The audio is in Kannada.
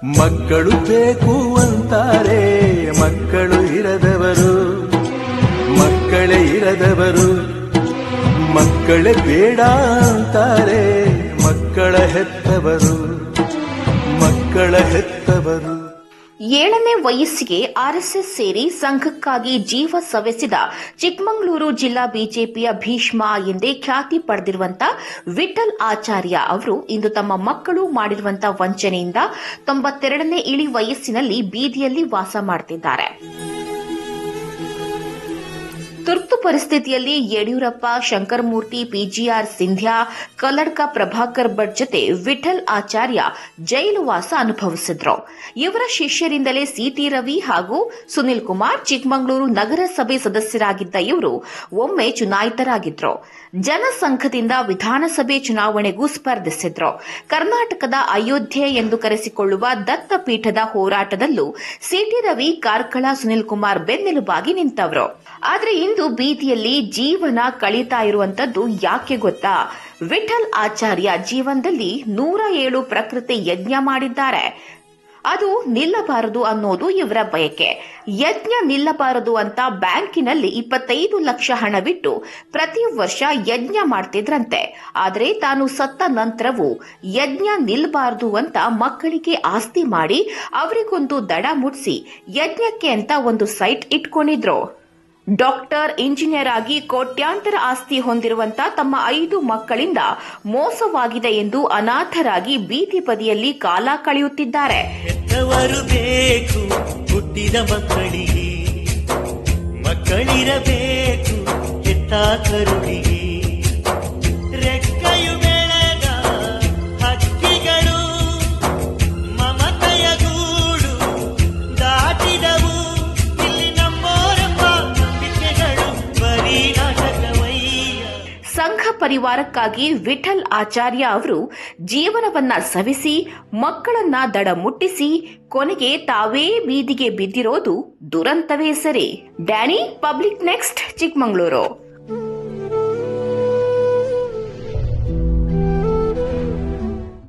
ಮಕ್ಕಳು ಬೇಕು ಅಂತಾರೆ, ಮಕ್ಕಳು ಇರದವರು, ಮಕ್ಕಳೇ ಇರದವರು, ಮಕ್ಕಳೇ ಬೇಡ ಅಂತಾರೆ, ಮಕ್ಕಳ ಹೆತ್ತವರು, ಮಕ್ಕಳ ಹೆತ್ತವರು. 7ನೇ ವಯಸ್ಸಿಗೆ ಆರ್ಎಸ್ಎಸ್ ಸೇರಿ ಸಂಘಕ್ಕಾಗಿ ಜೀವ ಸವೆಸಿದ ಚಿಕ್ಕಮಗಳೂರು ಜಿಲ್ಲಾ ಬಿಜೆಪಿಯ ಭೀಷ್ಮ ಎಂದೇ ಖ್ಯಾತಿ ಪಡೆದಿರುವಂತಹ ವಿಠಲ್ ಆಚಾರ್ಯ ಅವರು ಇಂದು ತಮ್ಮ ಮಕ್ಕಳು ಮಾಡಿರುವಂತಹ ವಂಚನೆಯಿಂದ 92ನೇ ಇಳಿ ವಯಸ್ಸಿನಲ್ಲಿ ಬೀದಿಯಲ್ಲಿ ವಾಸ ಮಾಡುತ್ತಿದ್ದಾರೆ. ತುರ್ತು ಪರಿಸ್ಥಿತಿಯಲ್ಲಿ ಯಡಿಯೂರಪ್ಪ, ಶಂಕರಮೂರ್ತಿ, ಪಿಜಿಆರ್ ಸಿಂಧ್ಯಾ, ಕಲ್ಲಡ್ಕ ಪ್ರಭಾಕರ್ ಭಟ್ ಜೊತೆ ವಿಠಲ್ ಆಚಾರ್ಯ ಜೈಲುವಾಸ ಅನುಭವಿಸಿದ್ರು. ಇವರ ಶಿಷ್ಯರಿಂದಲೇ ಸಿಟಿ ರವಿ ಹಾಗೂ ಸುನಿಲ್ ಕುಮಾರ್ ಚಿಕ್ಕಮಗಳೂರು ನಗರಸಭೆ ಸದಸ್ಯರಾಗಿದ್ದ ಇವರು ಒಮ್ಮೆ ಚುನಾಯಿತರಾಗಿದ್ರು. ಜನಸಂಘದಿಂದ ವಿಧಾನಸಭೆ ಚುನಾವಣೆಗೂ ಸ್ಪರ್ಧಿಸಿದ್ರು. ಕರ್ನಾಟಕದ ಅಯೋಧ್ಯೆ ಎಂದು ಕರೆಸಿಕೊಳ್ಳುವ ದತ್ತಪೀಠದ ಹೋರಾಟದಲ್ಲೂ ಸಿಟಿ ರವಿ, ಕಾರ್ಕಳ ಸುನಿಲ್ ಕುಮಾರ್ ಬೆನ್ನೆಲುಬಾಗಿ ನಿಂತವರು. ಆದರೆ ಇಂದು ಬೀದಿಯಲ್ಲಿ ಜೀವನ ಕಳೀತಾ ಇರುವಂತದ್ದು ಯಾಕೆ ಗೊತ್ತಾ? ವಿಠಲ್ ಆಚಾರ್ಯ ಜೀವನದಲ್ಲಿ 107 ಪ್ರಕೃತಿ ಯಜ್ಞ ಮಾಡಿದ್ದಾರೆ. ಅದು ನಿಲ್ಲಬಾರದು ಅನ್ನೋದು ಇವರ ಬಯಕೆ. ಯಜ್ಞ ನಿಲ್ಲಬಾರದು ಅಂತ ಬ್ಯಾಂಕಿನಲ್ಲಿ 25 ಲಕ್ಷ ಹಣವಿಟ್ಟು ಪ್ರತಿ ವರ್ಷ ಯಜ್ಞ ಮಾಡ್ತಿದ್ರಂತೆ. ಆದರೆ ತಾನು ಸತ್ತ ನಂತರವೂ ಯಜ್ಞ ನಿಲ್ಲಬಾರದು ಅಂತ ಮಕ್ಕಳಿಗೆ ಆಸ್ತಿ ಮಾಡಿ ಅವರಿಗೊಂದು ದಡ ಮುಟ್ಸಿ ಯಜ್ಞಕ್ಕೆ ಅಂತ ಒಂದು ಸೈಟ್ ಇಟ್ಕೊಂಡಿದ್ರು. ಡಾಕ್ಟರ್, ಇಂಜಿನಿಯರ್ ಆಗಿ ಕೋಟ್ಯಾಂತರ ಆಸ್ತಿ ಹೊಂದಿರುವಂತ ತಮ್ಮ 5 ಮಕ್ಕಳಿಂದ ಮೋಸವಾಗಿದೆ ಎಂದು ಅನಾಥರಾಗಿ ಬೀದಿ ಬದಿಯಲ್ಲಿ ಕಾಲ ಕಳೆಯುತ್ತಿದ್ದಾರೆ. ಹೆತ್ತವರು ಬೇಕು ಹುಟ್ಟಿದ ಮಕ್ಕಳಿಗೆ, ಮಕ್ಕಳಿರಬೇಕು ಹೆತ್ತ ಕರುಳಿಗೆ. ರೆಕ್ಕೆಯು ಬೆಳೆದ ಹಕ್ಕಿಗಳು ಮಮತೆಯ ಗೂಡು ದಾಟಿದವು. ಸಂಘ ಪರಿವಾರಕ್ಕಾಗಿ ವಿಠಲ್ ಆಚಾರ್ಯ ಅವರು ಜೀವನವನ್ನ ಸವಿಸಿ ಮಕ್ಕಳನ್ನ ದಡ ಮುಟ್ಟಿಸಿ ಕೊನೆಗೆ ತಾವೇ ಬೀದಿಗೆ ಬಿದ್ದಿರೋದು ದುರಂತವೇ ಸರಿ. Danny, public next, Chikkamagaluru.